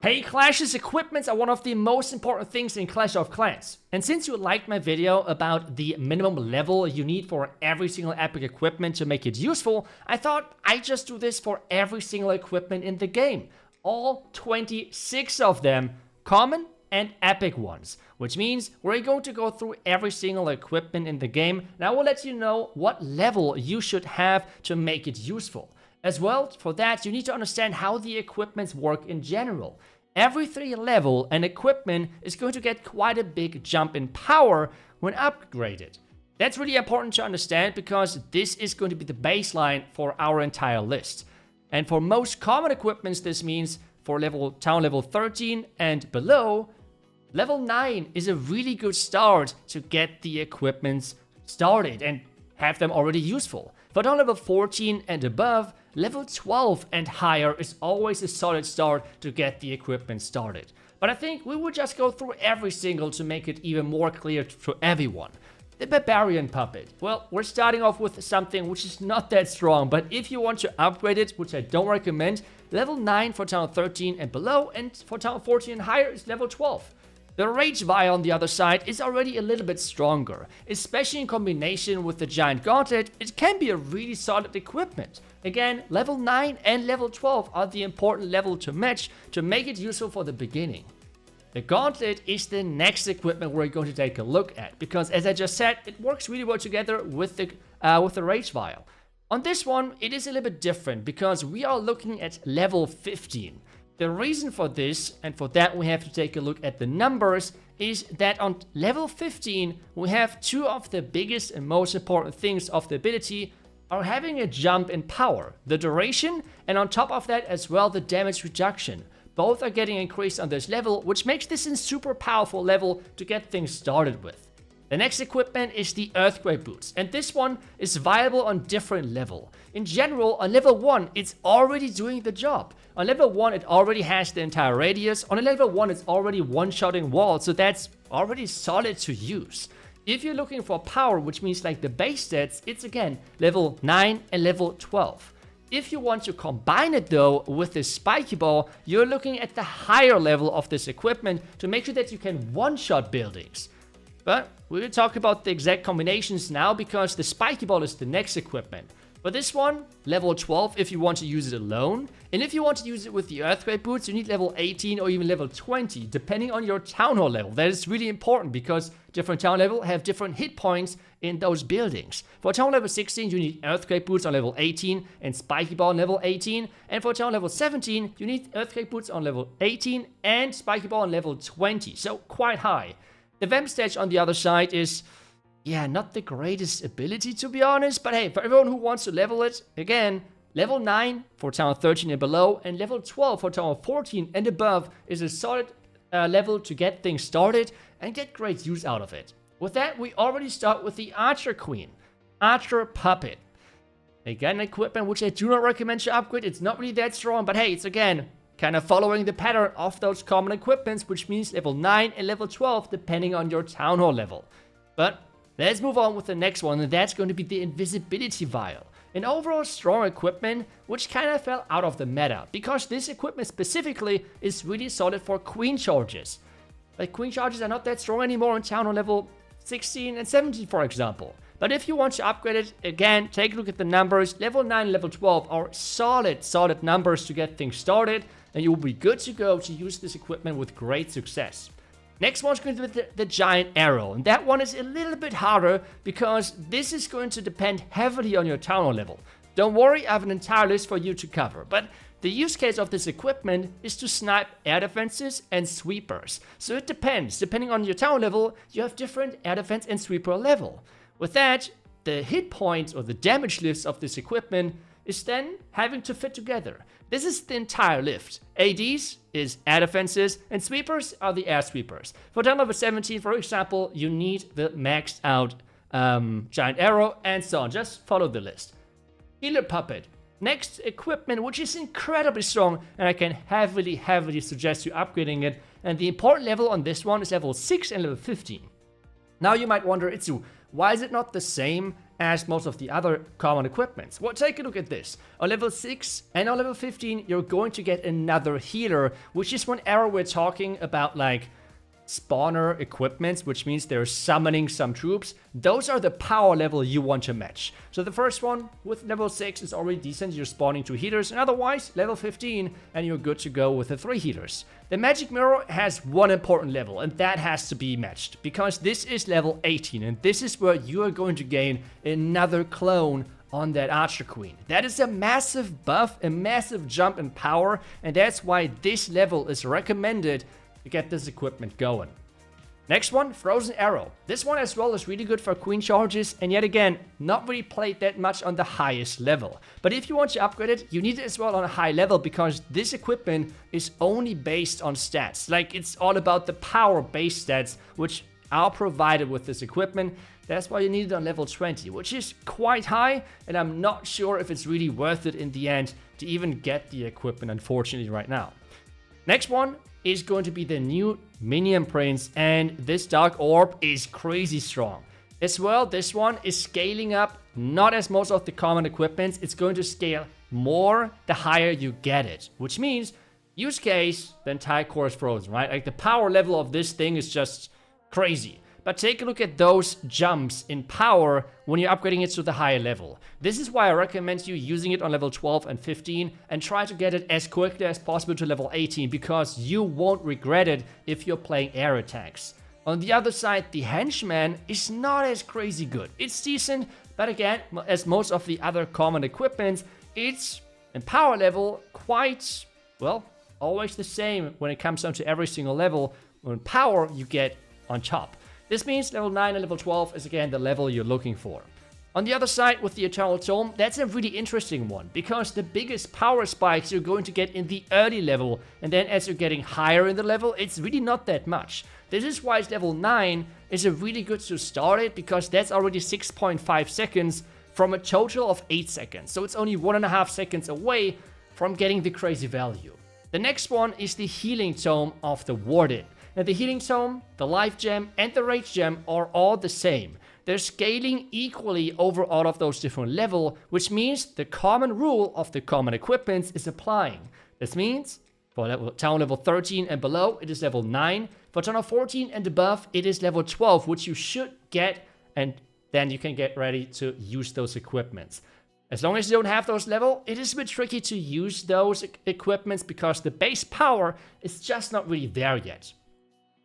Hey Clash's equipments are one of the most important things in Clash of Clans. And since you liked my video about the minimum level you need for every single epic equipment to make it useful, I thought I'd just do this for every single equipment in the game. All 26 of them, common and epic ones. Which means we're going to go through every single equipment in the game, and I will let you know what level you should have to make it useful. As well, for that, you need to understand how the equipments work in general. Every 3 level, an equipment is going to get quite a big jump in power when upgraded. That's really important to understand because this is going to be the baseline for our entire list. And for most common equipments, this means for town level 13 and below, level 9 is a really good start to get the equipments started and have them already useful. For town level 14 and above, level 12 and higher is always a solid start to get the equipment started. But I think we will just go through every single to make it even more clear to everyone. The Barbarian Puppet. Well, we're starting off with something which is not that strong, but if you want to upgrade it, which I don't recommend, level 9 for town 13 and below, and for town 14 and higher is level 12. The Rage Vial on the other side is already a little bit stronger, especially in combination with the Giant Gauntlet. It can be a really solid equipment. Again, level 9 and level 12 are the important level to match to make it useful for the beginning. The Gauntlet is the next equipment we're going to take a look at, because as I just said, it works really well together with the Rage Vial. On this one, it is a little bit different because we are looking at level 15. The reason for this, and for that we have to take a look at the numbers, is that on level 15 we have 2 of the biggest and most important things of the ability are having a jump in power. The duration, and on top of that as well the damage reduction. Both are getting increased on this level, which makes this a super powerful level to get things started with. The next equipment is the Electro Boots, and this one is viable on different level. In general, on level 1, it's already doing the job. On level 1, it already has the entire radius. On level 1, it's already one-shotting walls, so that's already solid to use. If you're looking for power, which means like the base stats, it's again level 9 and level 12. If you want to combine it though with the Spikey Ball, you're looking at the higher level of this equipment to make sure that you can one-shot buildings. But we will talk about the exact combinations now because the Spikey Ball is the next equipment. For this one, level 12 if you want to use it alone. And if you want to use it with the Electro Boots, you need level 18 or even level 20, depending on your Town Hall level. That is really important because different Town level have different hit points in those buildings. For Town level 16, you need Electro Boots on level 18 and Spikey Ball on level 18. And for Town level 17, you need Electro Boots on level 18 and Spikey Ball on level 20. So quite high. The Vampstache on the other side is, yeah, not the greatest ability to be honest, but hey, for everyone who wants to level it, again, level 9 for town 13 and below, and level 12 for town 14 and above is a solid level to get things started and get great use out of it. With that, we already start with the Archer Queen, Archer Puppet. Again, an equipment which I do not recommend to upgrade. It's not really that strong, but hey, it's again kind of following the pattern of those common equipments, which means level 9 and level 12 depending on your Town Hall level. But let's move on with the next one, and that's going to be the Invisibility Vial. An overall strong equipment which kind of fell out of the meta, because this equipment specifically is really solid for Queen Charges. But Queen Charges are not that strong anymore on Town Hall level 16 and 17 for example. But if you want to upgrade it, again, take a look at the numbers. Level 9 and level 12 are solid numbers to get things started, and you will be good to go to use this equipment with great success. Next one's going to be the Giant Arrow, and that one is a little bit harder because this is going to depend heavily on your Town Hall level. Don't worry, I have an entire list for you to cover, but the use case of this equipment is to snipe air defenses and sweepers. So it depends. Depending on your Town Hall level, you have different air defense and sweeper level. With that, the hit points or the damage lifts of this equipment is then having to fit together. This is the entire lift. ADs is air defenses, and sweepers are the air sweepers. For town level 17, for example, you need the maxed out Giant Arrow, and so on. Just follow the list. Healer Puppet. Next equipment, which is incredibly strong, and I can heavily suggest you upgrading it. And the important level on this one is level 6 and level 15. Now you might wonder, iTzu, why is it not the same as most of the other common equipments. Well, take a look at this. On level 6 and on level 15, you're going to get another healer, which is whenever we're talking about like spawner equipments, which means they're summoning some troops. Those are the power level you want to match. So the first one with level 6 is already decent. You're spawning 2 healers, and otherwise level 15 and you're good to go with the 3 healers. The magic mirror has one important level, and that has to be matched because this is level 18, and this is where you are going to gain another clone on that Archer Queen. That is a massive buff, a massive jump in power, and that's why this level is recommended to get this equipment going. Next one, Frozen Arrow. This one as well is really good for queen charges, and yet again, not really played that much on the highest level. But if you want to upgrade it, you need it as well on a high level because this equipment is only based on stats. Like, it's all about the power-based stats, which are provided with this equipment. That's why you need it on level 20, which is quite high, and I'm not sure if it's really worth it in the end to even get the equipment, unfortunately, right now. Next one is going to be the new Minion Prince, and this Dark Orb is crazy strong. As well, this one is scaling up, not as most of the common equipments. It's going to scale more the higher you get it, which means, use case, the entire core is frozen, right? Like, the power level of this thing is just crazy. But take a look at those jumps in power when you're upgrading it to the higher level. This is why I recommend you using it on level 12 and 15 and try to get it as quickly as possible to level 18 because you won't regret it if you're playing air attacks. On the other side, the Henchman is not as crazy good. It's decent, but again, as most of the other common equipments, it's in power level quite, well, always the same when it comes down to every single level. When power, you get on top. This means level 9 and level 12 is again the level you're looking for. On the other side, with the Eternal Tome, that's a really interesting one, because the biggest power spikes you're going to get in the early level, and then as you're getting higher in the level, it's really not that much. This is why level 9 is a really good to start it, because that's already 6.5 seconds from a total of 8 seconds. So it's only 1.5 seconds away from getting the crazy value. The next one is the Healing Tome of the Warden. Now, the Healing Tome, the Life Gem, and the Rage Gem are all the same. They're scaling equally over all of those different levels, which means the common rule of the common equipments is applying. This means for town level 13 and below, it is level 9. For town 14 and above, it is level 12, which you should get, and then you can get ready to use those equipments. As long as you don't have those levels, it is a bit tricky to use those equipments because the base power is just not really there yet.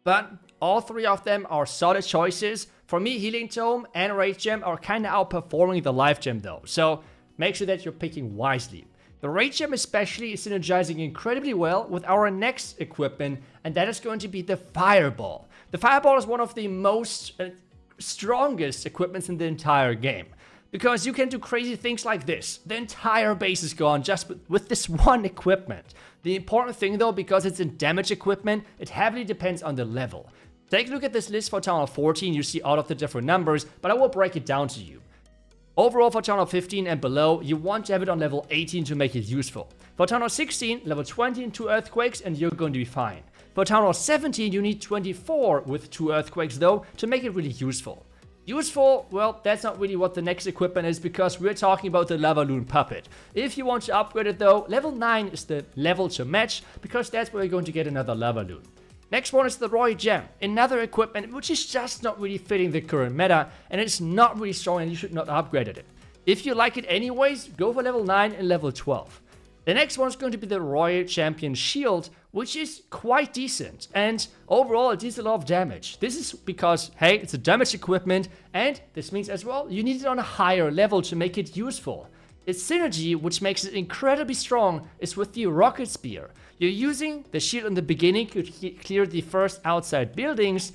But all 3 of them are solid choices. For me, Healing Tome and Rage Gem are kind of outperforming the Life Gem though, so make sure that you're picking wisely. The Rage Gem especially is synergizing incredibly well with our next equipment, and that is going to be the Fireball. The Fireball is one of the most strongest equipments in the entire game, because you can do crazy things like this. The entire base is gone just with this one equipment. The important thing though, because it's in damage equipment, it heavily depends on the level. Take a look at this list for Town of 14, you see all of the different numbers, but I will break it down to you. Overall for Town of 15 and below, you want to have it on level 18 to make it useful. For Town of 16, level 20 and 2 Earthquakes, and you're going to be fine. For Town of 17, you need 24 with 2 Earthquakes though, to make it really useful. Useful, well, that's not really what the next equipment is, because we're talking about the Lavaloon Puppet. If you want to upgrade it though, level 9 is the level to match, because that's where you're going to get another Lavaloon. Next one is the Royal Gem, another equipment which is just not really fitting the current meta, and it's not really strong and you should not upgrade it. If you like it anyways, go for level 9 and level 12. The next one is going to be the Royal Champion Shield, which is quite decent, and overall it deals a lot of damage. This is because, hey, it's a damage equipment, and this means as well you need it on a higher level to make it useful. Its synergy, which makes it incredibly strong, is with the Rocket Spear. You're using the shield in the beginning to clear the first outside buildings,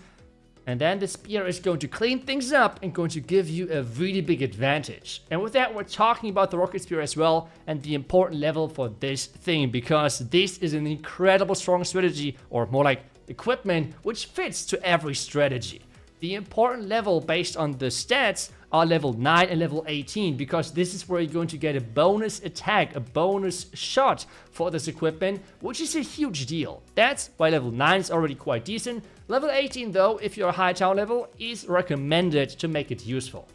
and then the spear is going to clean things up and going to give you a really big advantage. And with that, we're talking about the Rocket Spear as well, and the important level for this thing, because this is an incredible strong strategy, or more like equipment, which fits to every strategy. The important level based on the stats are level 9 and level 18, because this is where you're going to get a bonus attack, a bonus shot for this equipment, which is a huge deal. That's why level 9 is already quite decent. Level 18 though, if you're a high town level, is recommended to make it useful.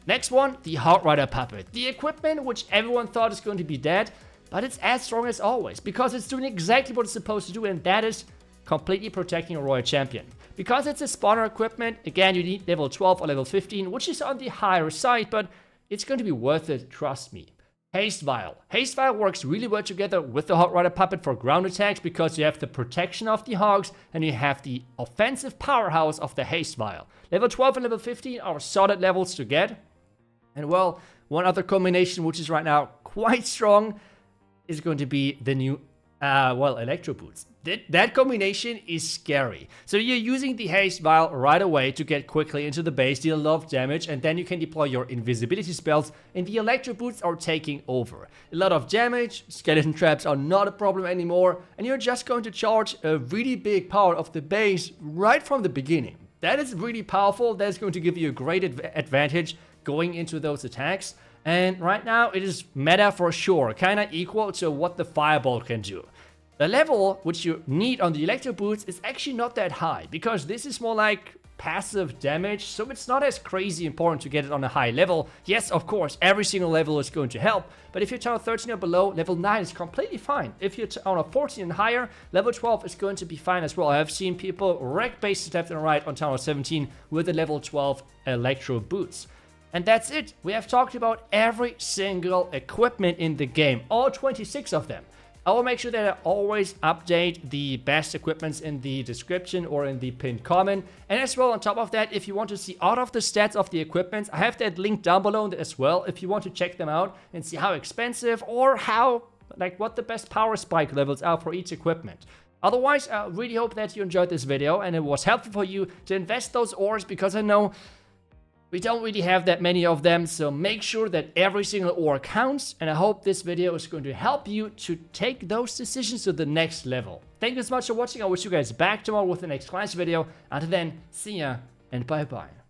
Next one, the Hog Rider Puppet. The equipment which everyone thought is going to be dead, but it's as strong as always, because it's doing exactly what it's supposed to do, and that is completely protecting a royal champion. Because it's a spawner equipment, again, you need level 12 or level 15, which is on the higher side, but it's going to be worth it, trust me. Haste Vial. Haste Vial works really well together with the Hog Rider Puppet for ground attacks because you have the protection of the hogs and you have the offensive powerhouse of the Haste Vial. Level 12 and level 15 are solid levels to get. And well, one other combination which is right now quite strong is going to be the new, Electro Boots. That combination is scary. So you're using the Haste Vial right away to get quickly into the base, deal a lot of damage, and then you can deploy your invisibility spells, and the Electro Boots are taking over. A lot of damage, skeleton traps are not a problem anymore, and you're just going to charge a really big part of the base right from the beginning. That is really powerful. That's going to give you a great advantage going into those attacks. And right now it is meta for sure, kinda equal to what the Fireball can do. The level which you need on the Electro Boots is actually not that high, because this is more like passive damage, so it's not as crazy important to get it on a high level. Yes, of course, every single level is going to help, but if you're town 13 or below, level 9 is completely fine. If you're on a 14 and higher, level 12 is going to be fine as well. I have seen people wreck bases left and right on town 17 with the level 12 Electro Boots. And that's it. We have talked about every single equipment in the game, all 26 of them. I will make sure that I always update the best equipments in the description or in the pinned comment. And as well, on top of that, if you want to see all of the stats of the equipments, I have that link down below as well if you want to check them out and see how expensive or how, what the best power spike levels are for each equipment. Otherwise, I really hope that you enjoyed this video and it was helpful for you to invest those ores, because I know we don't really have that many of them, so make sure that every single ore counts, and I hope this video is going to help you to take those decisions to the next level. Thank you so much for watching. I wish you guys back tomorrow with the next class video. Until then, see ya and bye bye.